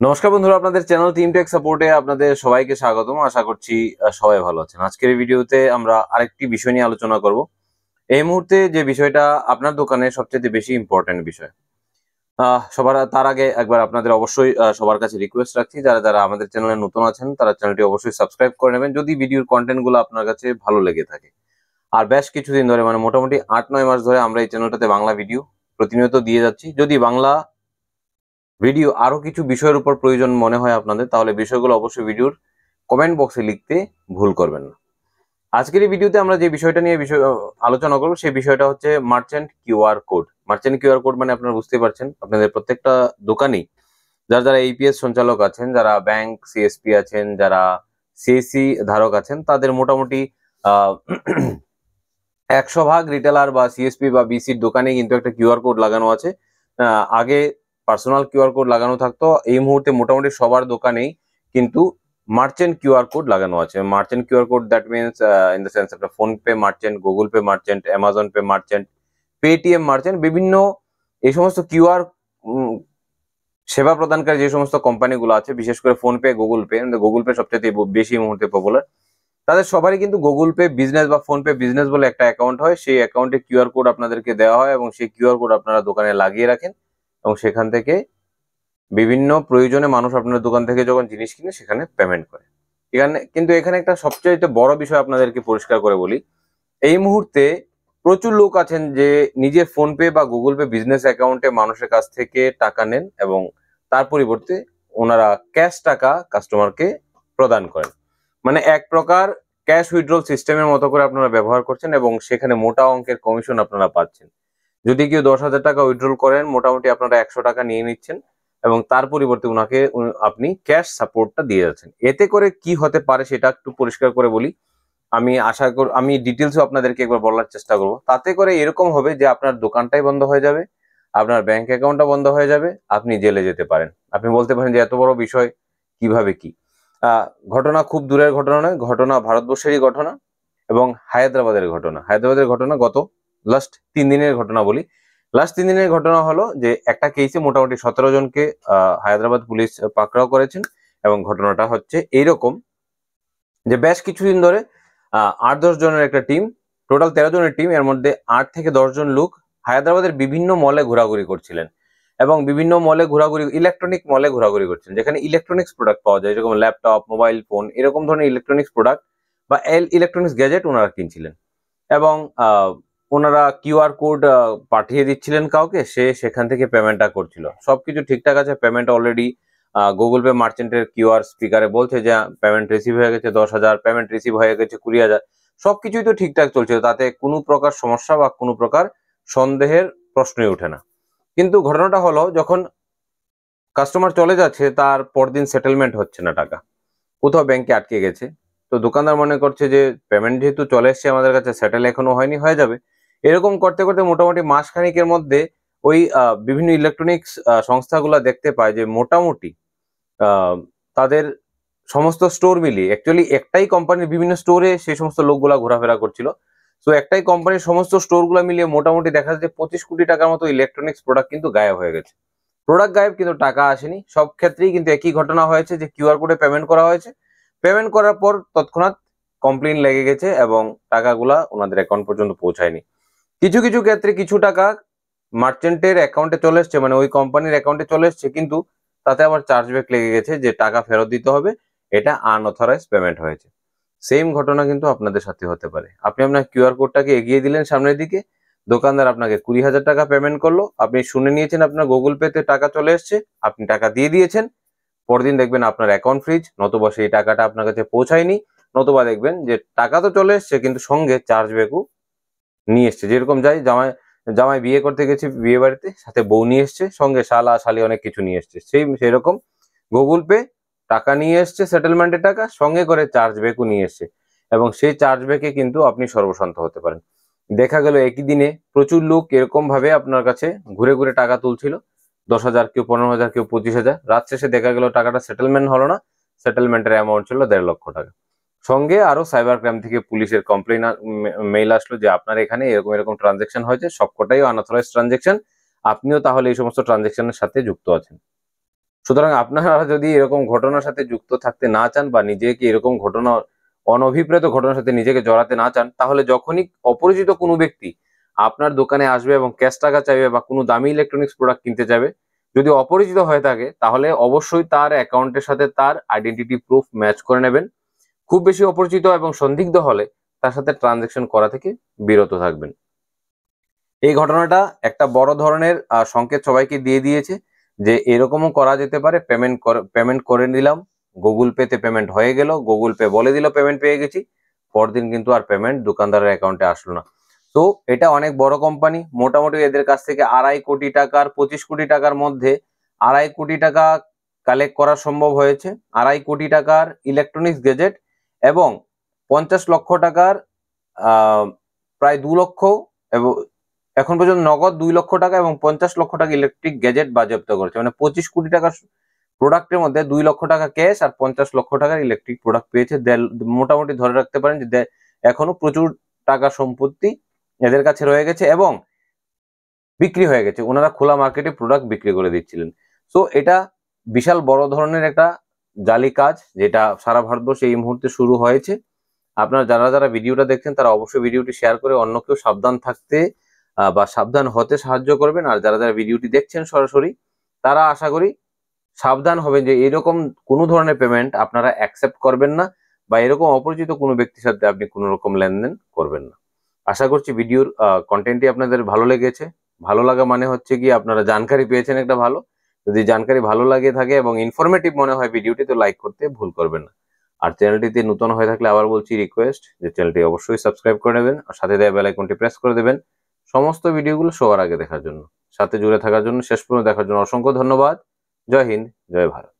নমস্কার বন্ধুরা, আপনাদের চ্যানেল টিম টেক সাপোর্টে আপনাদের সবাইকে স্বাগতম। আশা করছি সবাই ভালো আছেন। আজকের এই ভিডিওতে আমরা আরেকটি বিষয় নিয়ে আলোচনা করব। এই মুহূর্তে যে বিষয়টা আপনার দোকানে সবচেয়ে বেশি ইম্পর্টেন্ট বিষয়। সবার তার আগে একবার আপনাদের অবশ্যই সবার কাছে রিকোয়েস্ট রাখছি, যারা যারা আমাদের চ্যানেলে নতুন আছেন তারা চ্যানেলটি অবশ্যই সাবস্ক্রাইব করে নেবেন যদি ভিডিওর কন্টেন্ট গুলো আপনার কাছে ভালো লেগে থাকে। আর বেশ কিছুদিন ধরে মানে মোটামুটি 8-9 মাস ধরে আমরা এই চ্যানেলটাতে বাংলা ভিডিও প্রতিনিয়ত দিয়ে যাচ্ছি। যদি বাংলা ভিডিও আরো কিছু বিষয়ের উপর প্রয়োজন মনে হয় আপনাদের, তাহলে বিষয়গুলো অবশ্যই ভিডিওর কমেন্ট বক্সে লিখতে ভুল করবেন না। আজকের এই ভিডিওতে আমরা যে বিষয়টা নিয়ে আলোচনা করবো সেই বিষয়টা হচ্ছে merchant QR code. Merchant QR code মানে আপনারা বুঝতে পারছেন, আপনাদের প্রত্যেকটা দোকানেই যারা যারা এপিএস সঞ্চালক আছেন, যারা ব্যাংক সিএসপি আছেন, যারা সিএসসি ধারক আছেন, তাদের মোটামুটি 100% রিটেলার বা সিএসপি বা বিসির দোকানে কিন্তু একটা কিউআর কোড লাগানো আছে। আগে পার্সোনাল কিউআর কোড লাগানো থাকতো, এই মুহূর্তে মোটামুটি সবার দোকানেই কিন্তু মার্চেন্ট কিউআর কোড লাগানো আছে। Merchant QR code that means in the sense আপনার PhonePe merchant, Google Pay merchant, Amazon Pay merchant, Paytm merchant, বিভিন্ন এই সমস্ত কিউআর সেবা প্রদানকারী যে সমস্ত কোম্পানিগুলো আছে, বিশেষ করে ফোন পে, গুগল পে সবচেয়ে বেশি এই মুহূর্তে পপুলার। তাদের সবারই কিন্তু গুগল পে বিজনেস বা ফোন পে বিজনেস বলে একটা অ্যাকাউন্ট হয়। সেই অ্যাকাউন্টে কিউআর কোড আপনাদেরকে দেওয়া হয় এবং সেই কিউআর কোড আপনারা দোকানে লাগিয়ে রাখেন এবং সেখান থেকে বিভিন্ন প্রয়োজনে মানুষ আপনার দোকান থেকে যখন জিনিস কিনে সেখানে পেমেন্ট করে। এখানে একটা সবচেয়ে বড় বিষয় আপনাদেরকে পরিষ্কার করে বলি। এই মুহূর্তে প্রচুর লোক আছেন যে নিজের ফোন পে বা গুগল পে বিজনেস অ্যাকাউন্টে মানুষের কাছ থেকে টাকা নেন এবং তার পরিবর্তে ওনারা ক্যাশ টাকা কাস্টমারকে প্রদান করেন। মানে এক প্রকার ক্যাশ উইথড্রল সিস্টেমের মতো করে আপনারা ব্যবহার করছেন এবং সেখানে মোটা অঙ্কের কমিশন আপনারা পাচ্ছেন। যদি কেউ 10,000 টাকা উইথড্রল করেন, মোটামুটি আপনারা 100 টাকা নিয়ে নিচ্ছেন এবং তার পরিবর্তে আপনি ক্যাশ সাপোর্টটা দিয়ে যাচ্ছেন। এতে করে কি হতে পারে সেটা একটু পরিষ্কার করে বলি। আমি ডিটেলসও আপনাদেরকে একবার বলার চেষ্টা করব। তাতে করে এরকম হবে যে আপনার দোকানটাই বন্ধ হয়ে যাবে, আপনার ব্যাংক অ্যাকাউন্টটা বন্ধ হয়ে যাবে, আপনি জেলে যেতে পারেন। আপনি বলতে পারেন যে এত বড় বিষয় কিভাবে কি? ঘটনা খুব দূরের ঘটনা নয়, ঘটনা ভারতবর্ষেরই ঘটনা এবং হায়দ্রাবাদের ঘটনা গত লাস্ট 3 দিনের ঘটনা বলি। লাস্ট 3 দিনের ঘটনা হলো যে একটা কেসে মোটামুটি 17 জনকে হায়দ্রাবাদ পুলিশ পাকড়াও করেছেন এবং ঘটনাটা হচ্ছে এইরকম যে বেশ কিছুদিন ধরে 8-10 জনের একটা টিম, টোটাল 13 জনের টিম, এর মধ্যে 8 থেকে 10 জন লোক হায়দ্রাবাদের বিভিন্ন মলে ঘোরাঘুরি করছিলেন এবং বিভিন্ন মলে ইলেকট্রনিক মলে ঘোরাঘুরি করছেন, যেখানে ইলেকট্রনিক্স প্রোডাক্ট পাওয়া যায়, যেরকম ল্যাপটপ, মোবাইল ফোন, এরকম ধরনের ইলেকট্রনিক্স প্রোডাক্ট বা ইলেকট্রনিক্স গ্যাজেট ওনারা কিনছিলেন এবং ওনারা কিউআর কোড পাঠিয়ে দিচ্ছিলেন কাউকে, সে সেখান থেকে পেমেন্টটা করছিল। সবকিছু ঠিকঠাক আছে, পেমেন্ট অলরেডি গুগল পে মার্চেন্টের কিউআর স্পিকারে বলছে যে পেমেন্ট রিসিভ হয়ে গেছে 10,000, পেমেন্ট রিসিভ হয়ে গেছে 20,000। সবকিছুই তো ঠিকঠাক চলছিল, তাতে কোনো প্রকার সমস্যা বা কোনো প্রকার সন্দেহের প্রশ্নই ওঠে না। কিন্তু ঘটনাটা হলো, যখন কাস্টমার চলে যাচ্ছে তার পরদিন সেটেলমেন্ট হচ্ছে না, টাকা কোথাও ব্যাংকে আটকে গেছে। তো দোকানদার মনে করছে যে পেমেন্ট যেহেতু চলে এসছে আমাদের কাছে, সেটেল এখনো হয়নি, হয়ে যাবে। এরকম করতে করতে মোটামুটি মাসখানেকের মধ্যে ওই বিভিন্ন ইলেকট্রনিক্স সংস্থাগুলো দেখতে পায় যে মোটামুটি তাদের সমস্ত স্টোর মিলিয়ে, অ্যাকচুয়ালি একটাই কোম্পানির বিভিন্ন স্টোরে সেই সমস্ত লোকগুলা ঘোরাফেরা করছিল। তো একটাই কোম্পানির সমস্ত স্টোরগুলো মিলিয়ে মোটামুটি দেখা যাচ্ছে 25 কোটি টাকার মতো ইলেকট্রনিক্স প্রোডাক্ট কিন্তু গায়েব হয়ে গেছে। প্রোডাক্ট গায়েব কিন্তু টাকা আসেনি। সব ক্ষেত্রেই কিন্তু একই ঘটনা হয়েছে যে কিউআর কোডে পেমেন্ট করা হয়েছে, পেমেন্ট করার পর তৎক্ষণাৎ কমপ্লেইন লেগে গেছে এবং টাকাগুলা ওনাদের অ্যাকাউন্ট পর্যন্ত পৌঁছায়নি। কিছু কিছু ক্ষেত্রে কিছু টাকা মার্চেন্টের অ্যাকাউন্টে চলে এসছে, মানে ওই কোম্পানির অ্যাকাউন্টে চলে এসছে, কিন্তু তাতে আবার চার্জব্যাক লেগে গেছে যে টাকা ফেরত দিতে হবে, এটা আনঅথরাইজ পেমেন্ট হয়েছে। সেম ঘটনা কিন্তু আপনাদের সাথে হতে পারে। আপনি আপনার কিউআর কোডটাকে এগিয়ে দিলেন সামনের দিকে, দোকানদার আপনাকে 20,000 টাকা পেমেন্ট করলো, আপনি শুনে নিয়েছেন আপনার গুগল পেতে টাকা চলে এসছে, আপনি টাকা দিয়ে দিয়েছেন। পরদিন দেখবেন আপনার অ্যাকাউন্ট ফ্রিজ, নতুবা সেই টাকাটা আপনার কাছে পৌঁছায়নি, নতুবা দেখবেন যে টাকা তো চলে এসছে কিন্তু সঙ্গে চার্জব্যাকও নিয়ে এসছে। যেরকম জামাই জামাই বিয়ে করতে গেছে বিয়ে বাড়িতে, সাথে বউ নিয়ে এসছে, সঙ্গে শালা শালি অনেক কিছু নিয়ে এসছে, সেরকম গুগল পে টাকা নিয়ে এসছে, সেটেলমেন্টের টাকা সঙ্গে করে চার্জব্যাকও নিয়ে এসছে এবং সেই চার্জব্যাকে কিন্তু আপনি সর্বশান্ত হতে পারেন। দেখা গেল একই দিনে প্রচুর লোক এরকম ভাবে আপনার কাছে ঘুরে ঘুরে টাকা তুলছিল, 10,000, কেউ 15,000, কেউ 25,000। রাত শেষে দেখা গেল টাকাটা সেটেলমেন্ট হলো না, সেটেলমেন্টের অ্যামাউন্ট ছিল 1.5 লক্ষ টাকা। সঙ্গে আরো সাইবার ক্রাইম থেকে পুলিশের কমপ্লেন মেইল আসলো যে আপনার এখানে এরকম এরকম ট্রানজেকশন হয়েছে, সবকটাই আনঅথরাইজ ট্রানজেকশন, আপনিও তাহলে এই সমস্ত ট্রানজেকশনের সাথে যুক্ত আছেন। সুতরাং আপনারা যদি এরকম ঘটনার সাথে যুক্ত থাকতে না চান বা নিজেকে এরকম ঘটনা অনভিপ্রেত ঘটনার সাথে নিজেকে জড়াতে না চান, তাহলে যখনই অপরিচিত কোনো ব্যক্তি আপনার দোকানে আসবে এবং ক্যাশ টাকা চাইবে বা কোনো দামি ইলেকট্রনিক্স প্রোডাক্ট কিনতে যাবে, যদি অপরিচিত হয়ে থাকে তাহলে অবশ্যই তার অ্যাকাউন্টের সাথে তার আইডেন্টিটি প্রুফ ম্যাচ করে নেবেন। খুব বেশি অপরিচিত এবং সন্দিগ্ধ হলে তার সাথে ট্রানজেকশন করা থেকে বিরত থাকবেন। এই ঘটনাটা একটা বড় ধরনের সংকেত সবাইকে দিয়ে দিয়েছে যে এরকমও করা যেতে পারে। পেমেন্ট করে নিলাম, গুগল পেতে পেমেন্ট হয়ে গেল, গুগল পে বলে দিল পেমেন্ট পেয়ে গেছি, পরদিন কিন্তু আর পেমেন্ট দোকানদারের অ্যাকাউন্টে আসলো না। তো এটা অনেক বড় কোম্পানি, মোটামুটি এদের কাছ থেকে 2.5 কোটি টাকার 25 কোটি টাকার মধ্যে 2.5 কোটি টাকা কালেক্ট করা সম্ভব হয়েছে। 2.5 কোটি টাকার ইলেকট্রনিক্স গেজেট এবং 50 লক্ষ টাকার প্রায় 2 লক্ষ এবং এখন পর্যন্ত নগদ 2 লক্ষ টাকা এবং 50 লক্ষ টাকা ইলেকট্রিক গ্যাজেট বাজেয়াপ্ত করেছে। মানে 25 কোটি টাকার প্রোডাক্টের মধ্যে 2 লক্ষ টাকা ক্যাশ আর 50 লক্ষ টাকার ইলেকট্রিক প্রোডাক্ট পেয়েছে। মোটামুটি ধরে রাখতে পারেন যে এখনো প্রচুর টাকা সম্পত্তি এদের কাছে রয়ে গেছে এবং বিক্রি হয়ে গেছে। ওনারা খোলা মার্কেটে প্রোডাক্ট বিক্রি করে দিচ্ছিলেন। সো এটা বিশাল বড় ধরনের একটা জালি কাজ, যেটা সারা ভারতবর্ষে এই মুহূর্তে শুরু হয়েছে। আপনারা যারা যারা ভিডিওটা দেখছেন তারা অবশ্যই ভিডিওটি শেয়ার করে অন্যকেও সাবধান থাকতে বা সাবধান হতে সাহায্য করবেন। আর যারা যারা ভিডিওটি দেখছেন সরাসরি, তারা আশা করি সাবধান হবেন যে এরকম কোনো ধরনের পেমেন্ট আপনারা অ্যাকসেপ্ট করবেন না বা এরকম অপরিচিত কোনো ব্যক্তির সাথে আপনি কোনো রকম লেনদেন করবেন না। আশা করছি ভিডিওর কন্টেন্টটি আপনাদের ভালো লেগেছে। ভালো লাগা মানে হচ্ছে কি আপনারা জানকারি পেয়েছেন একটা ভালো। যদি জানকারি ভালো লাগে থাকে এবং ইনফরমেটিভ মনে হয় ভিডিওটি, তো লাইক করতে ভুল করবেন না। আর চ্যানেলটিতে নতুন হয়ে থাকলে আবার বলছি, রিকোয়েস্ট যে চ্যানেলটি অবশ্যই সাবস্ক্রাইব করে নেবেন আর সাথে দেওয়া বেল আইকনটি প্রেস করে দেবেন সমস্ত ভিডিওগুলো সবার আগে দেখার জন্য। সাথে জুড়ে থাকার জন্য, শেষ পর্যন্ত দেখার জন্য অসংখ্য ধন্যবাদ। জয় হিন্দ, জয় ভারত।